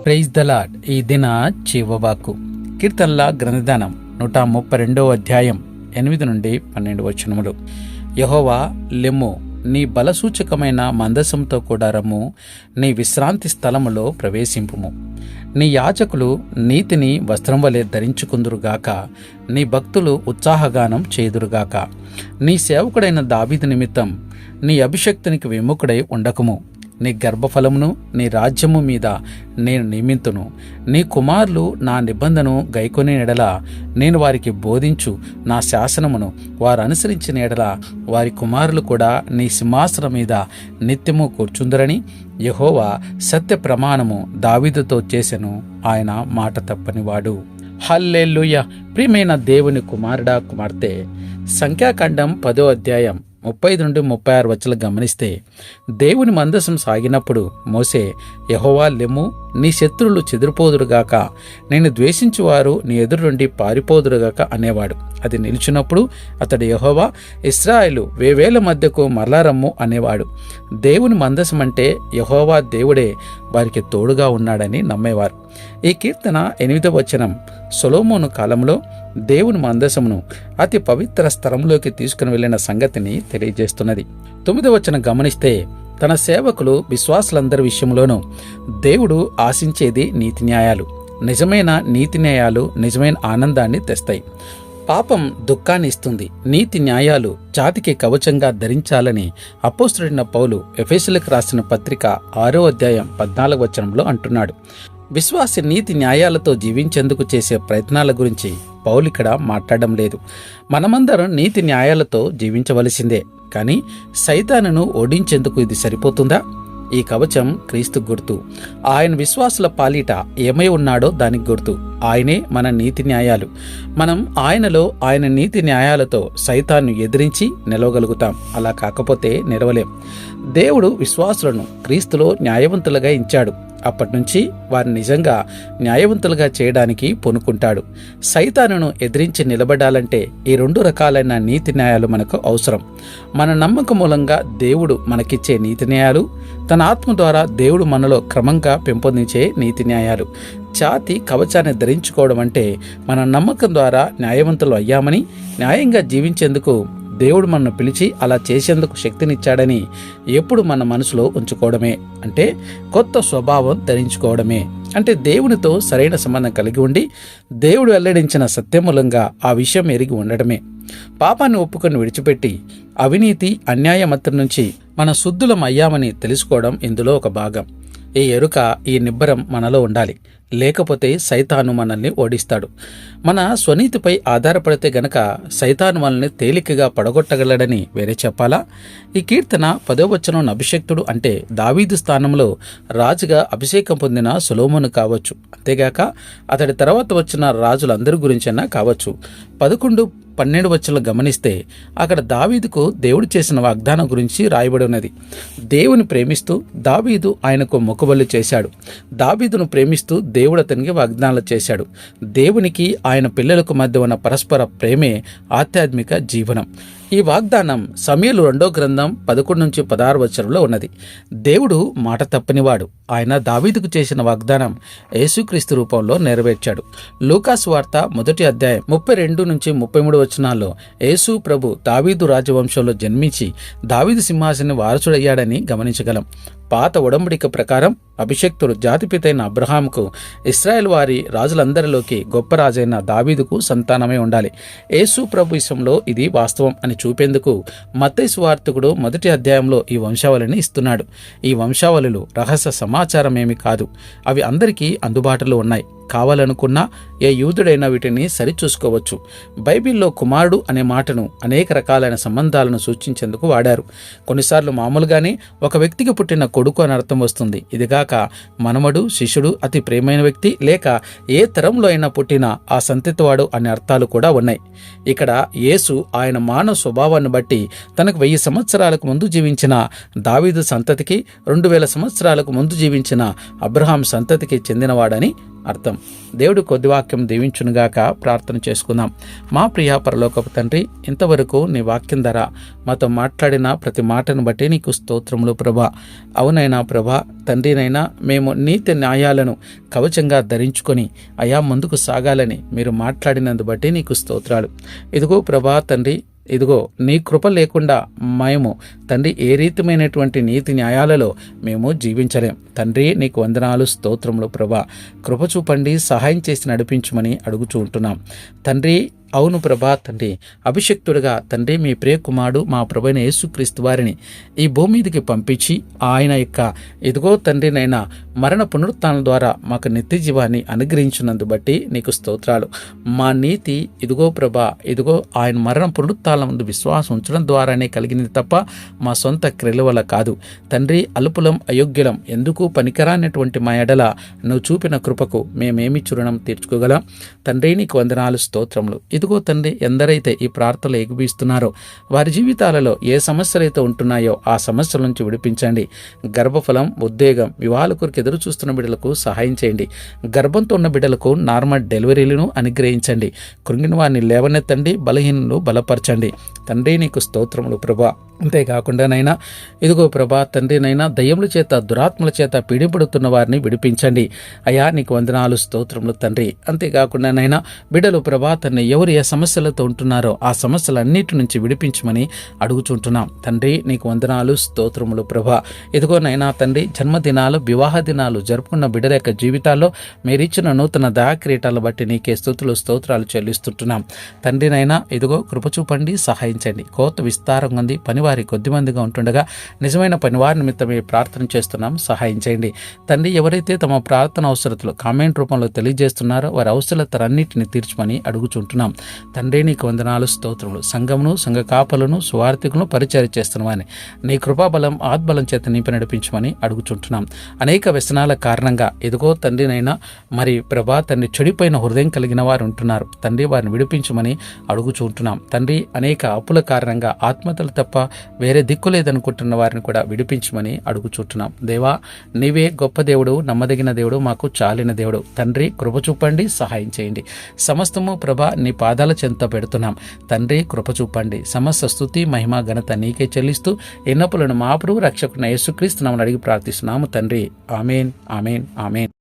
Praise the lord. ఈ దిన జీవవాక్కు కీర్తనల గ్రంథదానం 132 అధ్యాయం 8 నుండి 12 వచనములు. యెహోవా లెమ్ము, నీ బలసూచకమైన మందసంతో కూడా రమ్ము, నీ విశ్రాంతి స్థలములో ప్రవేశింపుము. నీ యాజకులు నీతిని వస్త్రం వలె ధరించుకుందురుగాక, నీ భక్తులు ఉత్సాహగానం చేదురుగాక. నీ సేవకుడైన దావీదు నిమిత్తం నీ అభిషక్తునికి విముఖుడై ఉండకుము. నీ గర్భఫలమును నీ రాజ్యము మీద నేను నియమింతును. నీ కుమారులు నా నిబంధనను గైకొని ఎడల నేను వారికి బోధించు నా శాసనమును వారు అనుసరించిన ఎడల వారి కుమారులు కూడా నీ సింహాసనం మీద నిత్యము కూర్చుందురని యెహోవా సత్య ప్రమాణము దావీదుతో చేసెను, ఆయన మాట తప్పనివాడు. హల్లెలూయా. ప్రియమైన దేవుని కుమారుడా, కుమార్తె, సంఖ్యాకాండం 10వ అధ్యాయం 35 నుండి 36 వచనాలు గమనిస్తే, దేవుని మందసం సాగినప్పుడు మోసే, యెహోవా లెమ్ము, నీ శత్రువులు చెదిరిపోదురుగాక, నేను ద్వేషించువారు నీ ఎదురు నుండి పారిపోదురుగాక అనేవాడు. అది నిలిచినప్పుడు అతడు యెహోవా ఇశ్రాయేలు వేవేల మధ్యకు మరలారమ్ము అనేవాడు. దేవుని మందసం అంటే యెహోవా దేవుడే వారికి తోడుగా ఉన్నాడని నమ్మేవారు. ఈ కీర్తన 8వ వచనం సొలొమోను కాలంలో దేవుని మందసమును అతి పవిత్ర స్థలంలోకి తీసుకుని వెళ్లిన సంగతిని తెలియజేస్తున్నది. 9వ వచనం గమనిస్తే, తన సేవకులు విశ్వాసులందరి విషయంలోనూ దేవుడు ఆశించేది నీతి న్యాయాలు. నిజమైన నీతి న్యాయాలు నిజమైన ఆనందాన్ని తెస్తాయి. పాపం దుఃఖాన్ని ఇస్తుంది. నీతి న్యాయాలు జాతికి కవచంగా ధరించాలని అపోస్తలుడైన పౌలు ఎఫెసీయులకు రాసిన పత్రిక 6వ అధ్యాయం 14వ వచనంలో అంటున్నాడు. విశ్వాసి నీతి న్యాయాలతో జీవించేందుకు చేసే ప్రయత్నాల గురించి పౌలు ఇక్కడ మాట్లాడడం లేదు. మనమందరం నీతి న్యాయాలతో జీవించవలసిందే, కానీ సైతానును ఓడించేందుకు ఇది సరిపోతుందా? ఈ కవచం క్రీస్తు గుర్తు. ఆయన విశ్వాసుల పాలిట ఏమై ఉన్నాడో దానికి గుర్తు. ఆయనే మన నీతి న్యాయాలు. మనం ఆయనలో, ఆయన నీతి న్యాయాలతో సైతాన్ని ఎదిరించి నిలవగలుగుతాం. అలా కాకపోతే నిలవలేం. దేవుడు విశ్వాసులను క్రీస్తులో న్యాయవంతులుగా ఎంచాడు. అప్పటినుంచి వారిని నిజంగా న్యాయవంతులుగా చేయడానికి పూనుకుంటాడు. సైతానును ఎదిరించి నిలబడాలంటే ఈ 2 రకాలైన నీతి న్యాయాలు మనకు అవసరం. మన నమ్మకం మూలంగా దేవుడు మనకిచ్చే నీతి న్యాయాలు, తన ఆత్మ ద్వారా దేవుడు మనలో క్రమంగా పెంపొందించే నీతి న్యాయాలు. జాతి కవచాన్ని ధరించుకోవడం అంటే మన నమ్మకం ద్వారా న్యాయవంతులు అయ్యామని, న్యాయంగా జీవించేందుకు దేవుడు మనను పిలిచి అలా చేసేందుకు శక్తినిచ్చాడని ఎప్పుడు మన మనసులో ఉంచుకోవడమే. అంటే కొత్త స్వభావం ధరించుకోవడమే. అంటే దేవునితో సరైన సంబంధం కలిగి ఉండి దేవుడు వెల్లడించిన సత్యమూలంగా ఆ విషయం ఎరిగి ఉండడమే. పాపాన్ని ఒప్పుకొని విడిచిపెట్టి అవినీతి, అన్యాయమత్తం నుంచి మన శుద్ధులం అయ్యామని తెలుసుకోవడం ఇందులో ఒక భాగం. ఈ ఎరుక, ఈ నిబ్బరం మనలో ఉండాలి. లేకపోతే సైతాను మనల్ని ఓడిస్తాడు. మన స్వనీతిపై ఆధారపడితే గనక సైతాను మనల్ని తేలికగా పడగొట్టగలడని వేరే చెప్పాలా? ఈ కీర్తన 10వ వచనం అభిషక్తుడు అంటే దావీదు స్థానంలో రాజుగా అభిషేకం పొందిన సొలొమోను కావచ్చు. అంతేగాక అతడి తర్వాత వచ్చిన రాజులందరి గురించైనా కావచ్చు. 11, 12 వచనాలు గమనిస్తే అక్కడ దావీదుకు దేవుడు చేసిన వాగ్దానం గురించి రాయబడి ఉన్నది. దేవుని ప్రేమిస్తూ దావీదు ఆయనకు మొక్కుబళ్ళు చేశాడు. దావీదును ప్రేమిస్తూ దేవుడు అతనికి వాగ్దానాలు చేశాడు. దేవునికి ఆయన పిల్లలకు మధ్య ఉన్న పరస్పర ప్రేమే ఆధ్యాత్మిక జీవనం. ఈ వాగ్దానం సమూయేలు 2వ గ్రంథం 11 నుంచి 16 వచనంలో ఉన్నది. దేవుడు మాట తప్పనివాడు. ఆయన దావీదుకు చేసిన వాగ్దానం యేసుక్రీస్తు రూపంలో నెరవేర్చాడు. లూకాసు వార్త 1వ అధ్యాయం 32 నుంచి 33 వచనాల్లో యేసు ప్రభు దావీదు రాజవంశంలో జన్మించి దావీదు సింహాసనాన్ని వారసుడయ్యాడని గమనించగలం. పాత ఉడంబడిక ప్రకారం అభిషక్తుడు జాతిపితైన అబ్రహాముకు ఇశ్రాయేల్ వారి రాజులందరిలోకి గొప్ప రాజైన దావీదుకు సంతానమే ఉండాలి. యేసు ప్రభు విషయంలో ఇది వాస్తవం అని చూపేందుకు మత్తయి సువార్తికుడు 1వ అధ్యాయంలో ఈ వంశావళిని ఇస్తున్నాడు. ఈ వంశావళులు రహస్య సమాచారమేమి కాదు. అవి అందరికీ అందుబాటులో ఉన్నాయి. కావాలనుకున్నా ఏ యూదుడైనా వీటిని సరిచూసుకోవచ్చు. బైబిల్లో కుమారుడు అనే మాటను అనేక రకాలైన సంబంధాలను సూచించేందుకు వాడారు. కొన్నిసార్లు మామూలుగానే ఒక వ్యక్తికి పుట్టిన కొడుకు అని అర్థం వస్తుంది. ఇదిగాక మనమడు, శిష్యుడు, అతి ప్రియమైన వ్యక్తి, లేక ఏ తరంలో అయినా పుట్టిన ఆ సంతతివాడు అనే అర్థాలు కూడా ఉన్నాయి. ఇక్కడ యేసు ఆయన మానవ స్వభావాన్ని బట్టి తనకు 1000 సంవత్సరాలకు ముందు జీవించిన దావీదు సంతతికి, 2000 సంవత్సరాలకు ముందు జీవించిన అబ్రహాం సంతతికి చెందినవాడని అర్థం. దేవుడు కొద్ది వాక్యం దీవించునుగాక. ప్రార్థన చేసుకుందాం. మా ప్రియ పరలోకపు తండ్రి, ఇంతవరకు నీ వాక్యం ద్వారా మాతో మాట్లాడిన ప్రతి మాటను బట్టి నీకు స్తోత్రములు ప్రభా. అవునైనా ప్రభా తండ్రినైనా మేము నీతి న్యాయాలను కవచంగా ధరించుకొని అయా ముందుకు సాగాలని మీరు మాట్లాడినందు బట్టి నీకు స్తోత్రాలు. ఇదిగో ప్రభా తండ్రి, ఇదిగో నీ కృప లేకుండా మేము తండ్రి ఏ రీతిమైనటువంటి నీతి న్యాయాలలో మేము జీవించలేం తండ్రి. నీకు వందనాలు, స్తోత్రములు ప్రభా. కృప చూపండి, సహాయం చేసి నడిపించమని అడుగుచూ ఉంటున్నాం తండ్రి. అవును ప్రభా తండ్రి, అభిషక్తుడిగా తండ్రి మీ ప్రియకుమారుడు మా ప్రభువైన యేసుక్రీస్తు వారిని ఈ భూమి మీదకి పంపించి ఆయన యొక్క ఇదిగో తండ్రినైనా మరణ పునరుత్థానం ద్వారా మాకు నిత్య జీవాన్ని అనుగ్రహించినందు బట్టి నీకు స్తోత్రాలు. మా నీతి ఇదిగో ప్రభా, ఇదిగో ఆయన మరణ పునరుత్థానం ముందు విశ్వాసం ఉంచడం ద్వారానే కలిగినది తప్ప మా సొంత క్రియల వల్ల కాదు తండ్రి. అల్పులం అయోగ్యులం, ఎందుకు పనికిరానటువంటి మా ఎడల నువ్వు చూపిన కృపకు మేమేమి చురణం తీర్చుకోగలం తండ్రి. నీకు వందనాలు, స్తోత్రములు. ఇదిగో తండ్రి, ఎందరైతే ఈ ప్రార్థనలు ఎగుబిస్తున్నారో వారి జీవితాలలో ఏ సమస్యలైతే ఉంటున్నాయో ఆ సమస్యల నుంచి విడిపించండి. గర్భఫలం, ఉద్వేగం, వివాహాల కొరకు ఎదురు చూస్తున్న బిడ్డలకు సహాయం చేయండి. గర్భంతో ఉన్న బిడ్డలకు నార్మల్ డెలివరీలను అనుగ్రహించండి. కృంగిన వారిని లేవనెత్తండి, బలహీనను బలపరచండి తండ్రి. నీకు స్తోత్రములు ప్రభా. అంతేకాకుండానైనా ఇదిగో ప్రభా తండ్రినైనా దయ్యముల చేత దురాత్మల చేత పీడింపడుతున్న వారిని విడిపించండి అయా. నీకు వందనాలు, స్తోత్రములు తండ్రి. అంతేకాకుండానైనా బిడ్డలు ప్రభా తండ్రి ఎవరు ఏ సమస్యలతో ఉంటున్నారో ఆ సమస్యలన్నిటి నుంచి విడిపించమని అడుగుచుంటున్నాం తండ్రి. నీకు వందనాలు, స్తోత్రములు ప్రభా. ఇదిగోనైనా తండ్రి, జన్మదినాలు, వివాహ దినాలు జరుపుకున్న బిడ్డల యొక్క జీవితాల్లో మీరిచ్చిన నూతన దయాక్రీటాలను బట్టి నీకే స్తుతులు, స్తోత్రాలు చెల్లిస్తుంటున్నాం తండ్రినైనా. ఇదిగో కృప చూపండి, సహాయించండి. కోత విస్తారంగా ఉంది, పనివారి కొద్దిమందిగా ఉంటుండగా నిజమైన పనివారి నిమిత్తమే ప్రార్థన చేస్తున్నాం, సహాయం చేయండి తండ్రి. ఎవరైతే తమ ప్రార్థన అవసరతలు కామెంట్ రూపంలో తెలియజేస్తున్నారో వారి అవసరతలన్నింటినీ తీర్చమని అడుగుచుంటున్నాం తండ్రి. నీకు వందనాలు, స్తోత్రములు. సంఘమును, సంఘ కాపలను, సువార్థికులను పరిచర్య చేస్తున్నామని నీ కృపాబలం, ఆత్బలం చేత నింపి నడిపించమని అడుగుచుంటున్నాం. అనేక వ్యసనాల కారణంగా ఎదుగో తండ్రినైనా మరి ప్రభా తండ్రి చెడిపోయిన హృదయం కలిగిన వారు ఉంటున్నారు తండ్రి. వారిని విడిపించమని అడుగుచుంటున్నాం తండ్రి. అనేక అప్పుల కారణంగా ఆత్మహత్యలు తప్ప వేరే దిక్కు లేదనుకుంటున్న వారిని కూడా విడిపించమని అడుగుచుంటున్నాం దేవా. నీవే గొప్ప దేవుడు, నమ్మదగిన దేవుడు, మాకు చాలిన దేవుడు తండ్రి. కృప చూపండి, సహాయం చేయండి. సమస్తము ప్రభా నీ పాదాల చెంత పెడుతున్నాం తండ్రి. కృప చూపండి. సమస్త స్తుతి, మహిమ, ఘనత నీకే చెల్లిస్తూ ఎన్నపులను మా ప్రభు రక్షకుని యేసుక్రీస్తు నామమున అడిగి ప్రార్థిస్తున్నాము తండ్రి. ఆమేన్, ఆమేన్, ఆమేన్.